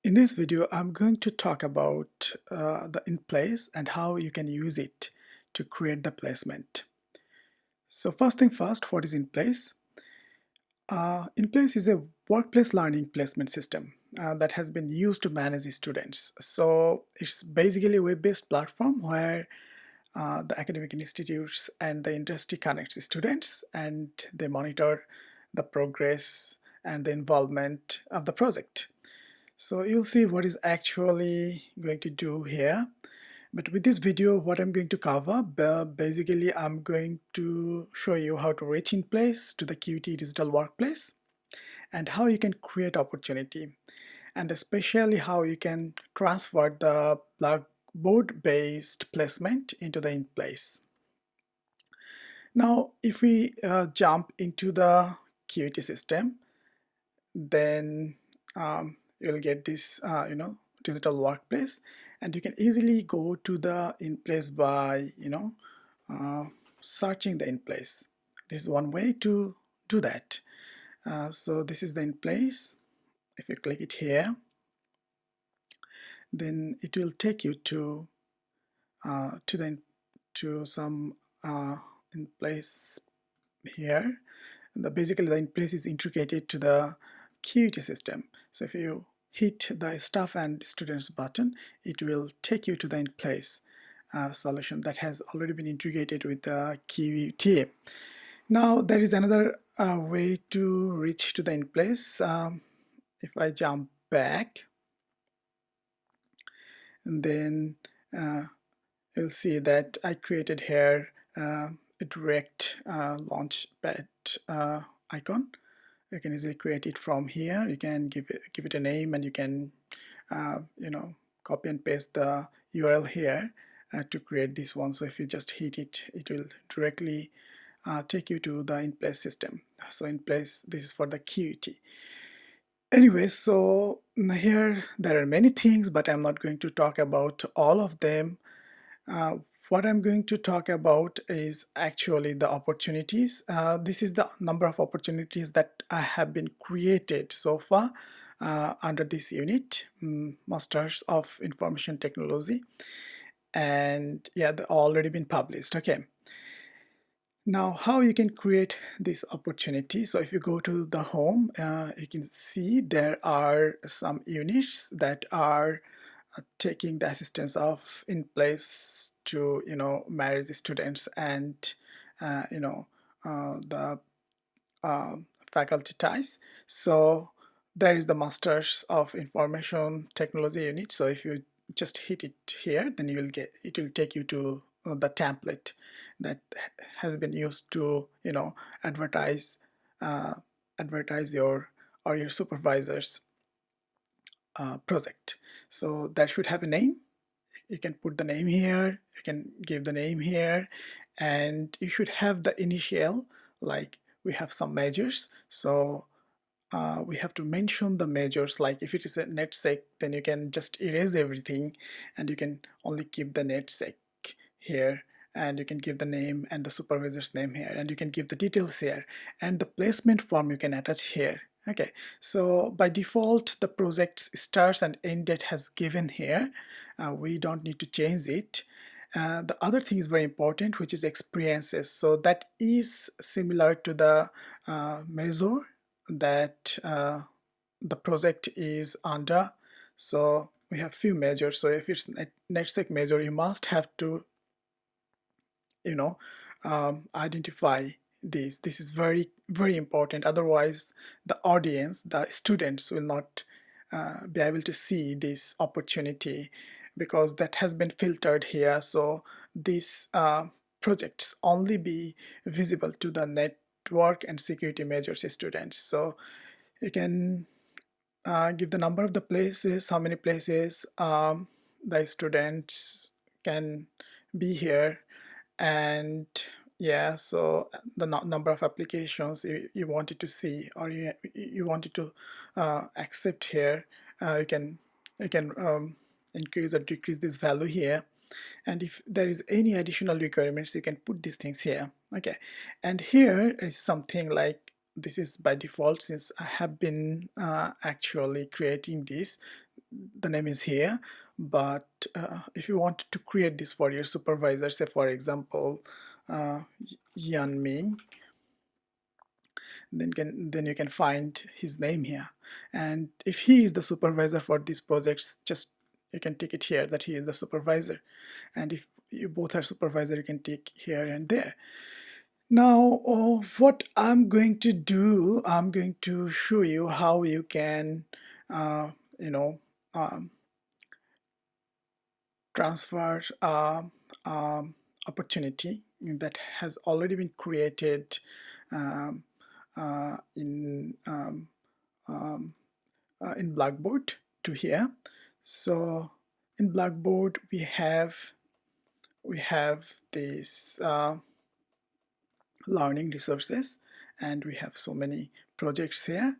In this video, I'm going to talk about the InPlace and how you can use it to create the placement. So first thing first, what is InPlace? InPlace is a workplace learning placement system that has been used to manage students. So it's basically a web-based platform where the academic institutes and the industry connects students and they monitor the progress and the involvement of the project. So you'll see what is actually going to do here. But with this video, what I'm going to cover, basically I'm going to show you how to reach InPlace to the QT digital workplace and how you can create opportunity, and especially how you can transfer the blackboard based placement into the InPlace. Now, if we jump into the QT system, then you'll get this digital workplace, and you can easily go to the InPlace by uh, searching the InPlace. This is one way to do that. So this is the InPlace. If you click it here, then it will take you to some InPlace here. Basically the InPlace is integrated to the QUT system. So if you hit the staff and students button, it will take you to the InPlace solution that has already been integrated with the QUT. Now there is another way to reach to the InPlace. If I jump back, and then you'll see that I created here a direct launchpad icon. You can easily create it from here. You can give it a name, and you can copy and paste the URL here to create this one. So if you just hit it, it will directly take you to the InPlace system. So InPlace, this is for the QUT. Anyway, so here there are many things, but I'm not going to talk about all of them. What I'm going to talk about is actually the opportunities. This is the number of opportunities that have been created so far under this unit, Masters of Information Technology, and yeah, they've already been published. Okay. Now, how you can create this opportunity? So if you go to the home, you can see there are some units that are taking the assistance of InPlace to manage students and the faculty ties. So there is the Masters of Information Technology unit. So if you just hit it here, then you will get, it will take you to the template that has been used to advertise advertise your supervisor's project. So that should have a name. You can put the name here, you can give the name here, and you should have the initial, like we have some measures. So we have to mention the measures, like if it is a NetSec, then you can just erase everything and you can only keep the NetSec here, and you can give the name and the supervisor's name here, and you can give the details here, and the placement form you can attach here. Okay, so by default the project's starts and end date has given here. We don't need to change it. The other thing is very important, which is experiences. So that is similar to the measure that the project is under. So we have few measures. So if it's NetSec measure, you must have to identify this. This is very, very important. Otherwise the audience, the students, will not be able to see this opportunity, because that has been filtered here. So these projects only be visible to the network and security measures students. So you can give the number of the places, how many places the students can be here, and yeah, so the number of applications you wanted to see, or you wanted to accept here. You can increase or decrease this value here, and if there is any additional requirements, you can put these things here. Okay, and here is something like, this is by default, since I have been actually creating this. the name is here. But if you want to create this for your supervisor, say for example Yan Ming, then you can find his name here. And if he is the supervisor for these projects, just you can tick it here that he is the supervisor. And if you both are supervisor, you can tick here and there. Now what I'm going to do, I'm going to show you how you can you know um, transfer opportunity that has already been created um, um, in Blackboard to here. So in Blackboard we have this learning resources, and we have so many projects here.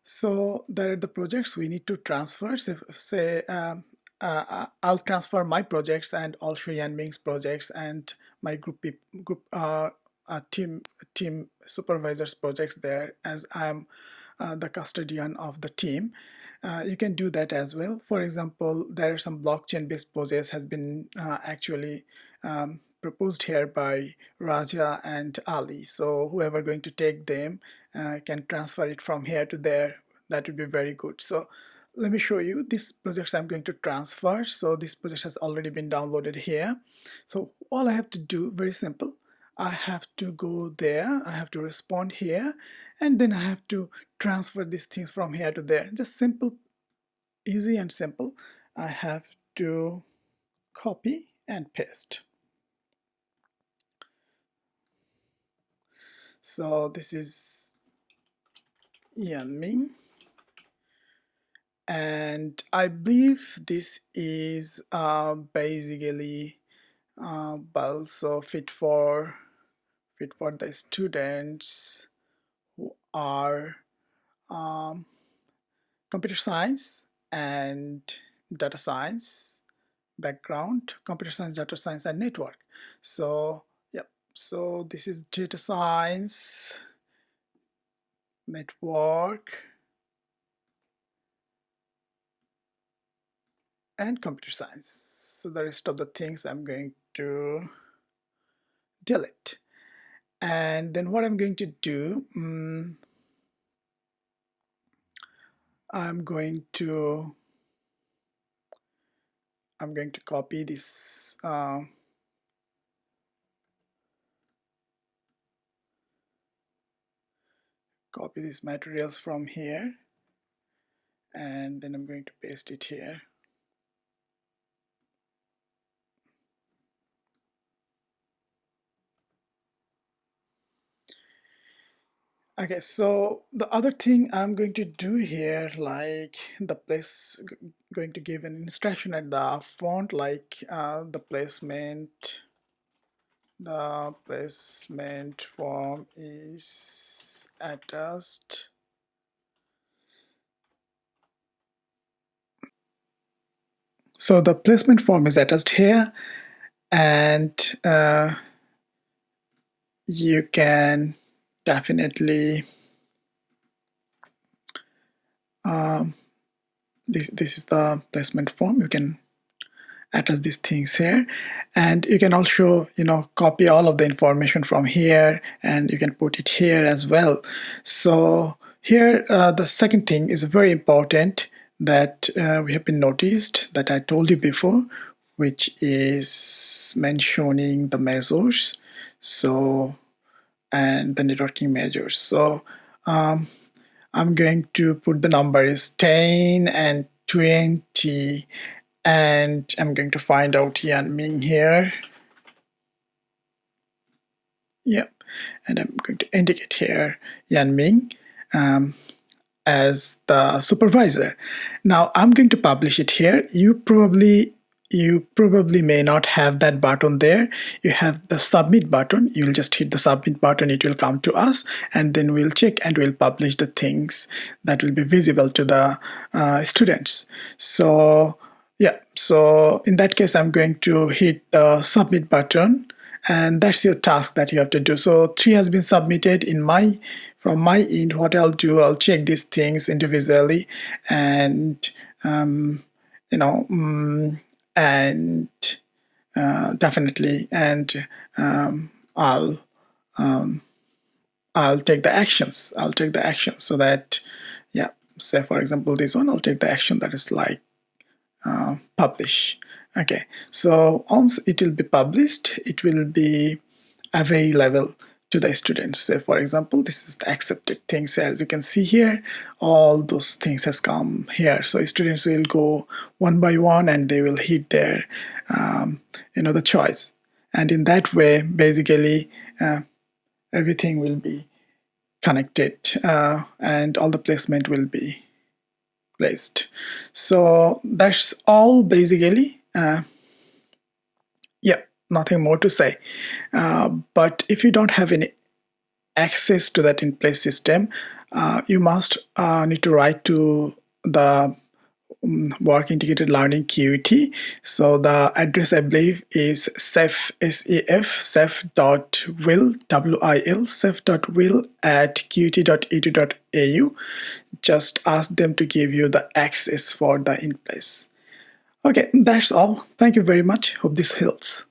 So there are the projects we need to transfer. So say I'll transfer my projects and also Yan Ming's projects and my team supervisors projects there, as I'm the custodian of the team. You can do that as well. For example, there are some blockchain based projects has been actually proposed here by Raja and Ali. So whoever going to take them can transfer it from here to there. That would be very good. So let me show you these projects I'm going to transfer. So this project has already been downloaded here. So all I have to do, very simple. I have to go there, I have to respond here, and then I have to transfer these things from here to there. Just simple, easy and simple. I have to copy and paste. So this is Yan Ming, and I believe this is basically also fit for the students who are computer science and data science background, computer science, data science, and network. So yep, so this is data science, network, and computer science. So the rest of the things I'm going to delete. And then what I'm going to do, I'm going to copy this copy these materials from here, and then I'm going to paste it here. Okay, so the other thing I'm going to do here, like the place, going to give an instruction at the font, like the placement form is attached. So the placement form is attached here, and you can definitely this is the placement form. You can attach these things here, and you can also copy all of the information from here, and you can put it here as well. So here the second thing is very important that we have been noticed that I told you before, which is mentioning the measures, so and the networking measures. So I'm going to put the number is 10 and 20, and I'm going to find out Yan Ming here. Yep, and I'm going to indicate here Yan Ming as the supervisor. Now I'm going to publish it here. You probably may not have that button there. You have the submit button. You'll just hit the submit button, it will come to us, and then we'll check and we'll publish the things that will be visible to the students. So yeah, so in that case I'm going to hit the submit button, and that's your task that you have to do. So 3 has been submitted from my end. What I'll do, I'll check these things individually, and you know, and definitely, and I'll I'll take the actions. I'll take the actions so that, yeah, say for example this one, I'll take the action that is like publish. Okay, so once it will be published, it will be available to the students. Say for example, this is the accepted things. As you can see here, all those things has come here. So students will go one by one and they will hit their the choice, and in that way basically everything will be connected, and all the placement will be placed. So that's all basically. Yeah, nothing more to say. But if you don't have any access to that InPlace system, you must need to write to the work integrated learning QET. So the address I believe is sef.will at qet.edu.au. Just ask them to give you the access for the InPlace. Okay, that's all. Thank you very much. Hope this helps.